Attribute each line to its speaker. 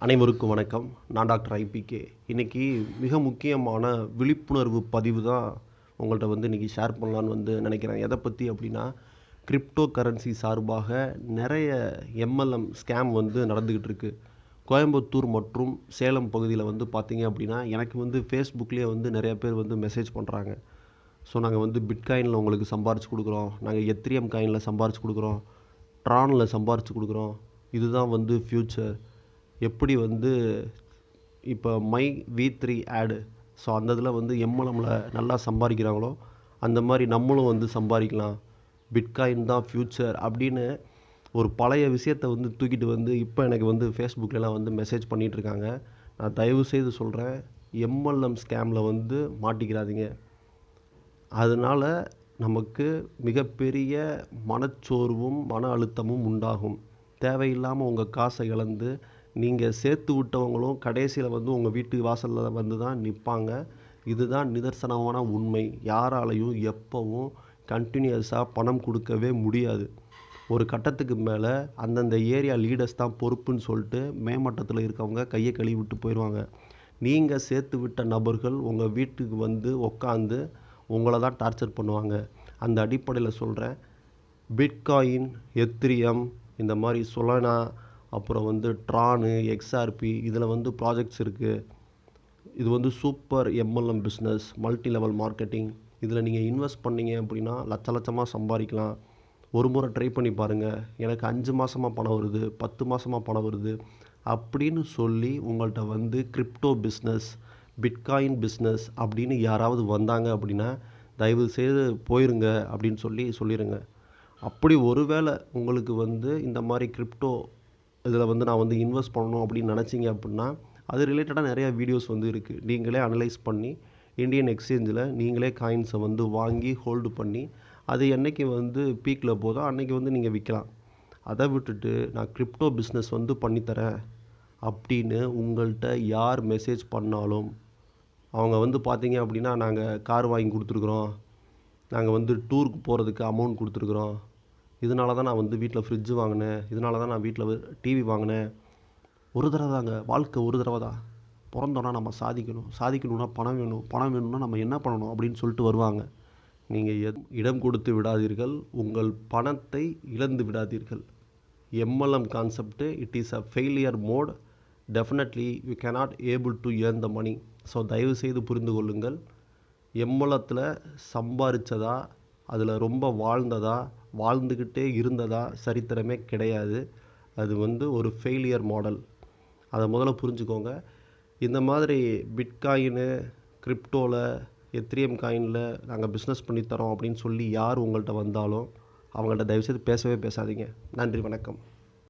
Speaker 1: அனைவருக்கும் வணக்கம். நான் டாக்டர் ஐபிகே. இன்றைக்கி மிக முக்கியமான விழிப்புணர்வு பதிவு தான் உங்கள்கிட்ட இன்றைக்கி ஷேர் பண்ணலான்னு நினைக்கிறேன். எதை பற்றி அப்படின்னா, கிரிப்டோ கரன்சி சார்பாக நிறைய எம்எல்எம் ஸ்கேம் நடந்துக்கிட்டு இருக்குது. கோயம்புத்தூர் மற்றும் சேலம் பகுதியில் பார்த்தீங்க அப்படின்னா, எனக்கு ஃபேஸ்புக்லேயே நிறைய பேர் மெசேஜ் பண்ணுறாங்க. ஸோ நாங்கள் பிட்காயினில் உங்களுக்கு சம்பாரித்து கொடுக்குறோம், நாங்கள் எத்ரியம் காயினில் சம்பாரித்து கொடுக்குறோம், ட்ரானில் சம்பாரித்து கொடுக்குறோம், இதுதான் ஃப்யூச்சர். எப்படி இப்போ மை V3 ஆடு, ஸோ அந்த இதில் எம்எல்எம்மில் நல்லா சம்பாதிக்கிறாங்களோ அந்த மாதிரி நம்மளும் சம்பாதிக்கலாம், பிட்காயின் தான் ஃப்யூச்சர் அப்படின்னு ஒரு பழைய விஷயத்தை தூக்கிட்டு இப்போ எனக்கு ஃபேஸ்புக்கிலலாம் மெசேஜ் பண்ணிகிட்ருக்காங்க. நான் தயவுசெய்து சொல்கிறேன், எம்எல்எம் ஸ்கேமில் மாட்டிக்கிறாதீங்க. அதனால் நமக்கு மிகப்பெரிய மனச்சோர்வும் மன அழுத்தமும் உண்டாகும். தேவையில்லாமல் உங்கள் காசை இழந்து நீங்கள் சேர்த்து விட்டவங்களும் கடைசியில் உங்கள் வீட்டு வாசலில் தான் நிற்பாங்க. இதுதான் நிதர்சனமான உண்மை. யாராலையும் எப்போவும் கண்டினியூஸாக பணம் கொடுக்கவே முடியாது. ஒரு கட்டத்துக்கு மேலே அந்தந்த ஏரியா லீடர்ஸ் தான் பொறுப்புன்னு சொல்லிட்டு மேமட்டத்தில் இருக்கவங்க கையை கழுவி விட்டு போயிடுவாங்க. நீங்கள் சேர்த்து விட்ட நபர்கள் உங்கள் வீட்டுக்கு உட்காந்து உங்களை தான் டார்ச்சர் பண்ணுவாங்க. அந்த அடிப்படையில் சொல்கிறேன், பிட்காயின், எத்ரியம், இந்த மாதிரி சொலானா, அப்புறம் ட்ரானு, எக்ஸ்ஆர்பி, இதில் ப்ராஜெக்ட்ஸ் இருக்குது. இது super MLM business, multi level marketing. இதில் நீங்கள் இன்வெஸ்ட் பண்ணிங்க அப்படின்னா லட்சமாக சம்பாதிக்கலாம். ஒரு முறை ட்ரை பண்ணி பாருங்கள். எனக்கு 5 மாதமாக பணம் வருது, 10 மாதமாக பணம் வருது அப்படின்னு சொல்லி உங்கள்கிட்ட கிரிப்டோ பிஸ்னஸ், பிட்காயின் பிஸ்னஸ் அப்படின்னு யாராவது வந்தாங்க அப்படின்னா தயவு செய்து போயிருங்க அப்படின்னு சொல்லிடுங்க. அப்படி ஒருவேளை உங்களுக்கு இந்த மாதிரி கிரிப்டோ இதில் நான் இன்வெஸ்ட் பண்ணணும் அப்படின்னு நினச்சிங்க அப்படின்னா அது ரிலேட்டடாக நிறையா வீடியோஸ் இருக்குது. நீங்களே அனலைஸ் பண்ணி இந்தியன் எக்ஸ்சேஞ்சில் நீங்களே காயின்ஸை வாங்கி ஹோல்டு பண்ணி அது என்றைக்கு பீக்கில் போதோ அன்றைக்கி நீங்கள் விற்கலாம். அதை விட்டுட்டு நான் கிரிப்டோ பிஸ்னஸ் பண்ணித்தரேன் அப்படின்னு உங்கள்கிட்ட யார் மெசேஜ் பண்ணாலும் அவங்க பார்த்தீங்க அப்படின்னா, நாங்கள் கார் வாங்கி கொடுத்துருக்குறோம், நாங்கள் டூருக்கு போகிறதுக்கு அமௌண்ட் கொடுத்துருக்குறோம், இதனால தான் நான் வீட்டில் ஃப்ரிட்ஜு வாங்கினேன், இதனால தான் நான் வீட்டில் டிவி வாங்கினேன். ஒரு தடவை தாங்க, வாழ்க்கை ஒரு தடவை தான். பிறந்தோன்னா நம்ம சாதிக்கணும்னா பணம் வேணும், பணம் வேணும்னா நம்ம என்ன பண்ணணும் அப்படின்னு சொல்லிட்டு வருவாங்க. நீங்கள் இடம் கொடுத்து விடாதீர்கள், உங்கள் பணத்தை இழந்து விடாதீர்கள். MLM concept, it is a failure mode. Definitely you cannot able to earn the money. So தயவுசெய்து புரிந்து கொள்ளுங்கள். எம்எல்எத்தில் சம்பாதிச்சதா, அதில் ரொம்ப வாழ்ந்துக்கிட்டே இருந்ததா சரித்திரமே கிடையாது. அது ஒரு ஃபெயிலியர் மாடல். அதை முதல்ல புரிஞ்சுக்கோங்க. இந்த மாதிரி பிட்காயினு, கிரிப்டோவில், எத்ரியம் காயினில் நாங்கள் பிஸ்னஸ் பண்ணித்தரோம் அப்படின்னு சொல்லி யார் உங்கள்கிட்ட வந்தாலும் அவங்கள்ட்ட தயவுசெய்து பேசவே பேசாதீங்க. நன்றி, வணக்கம்.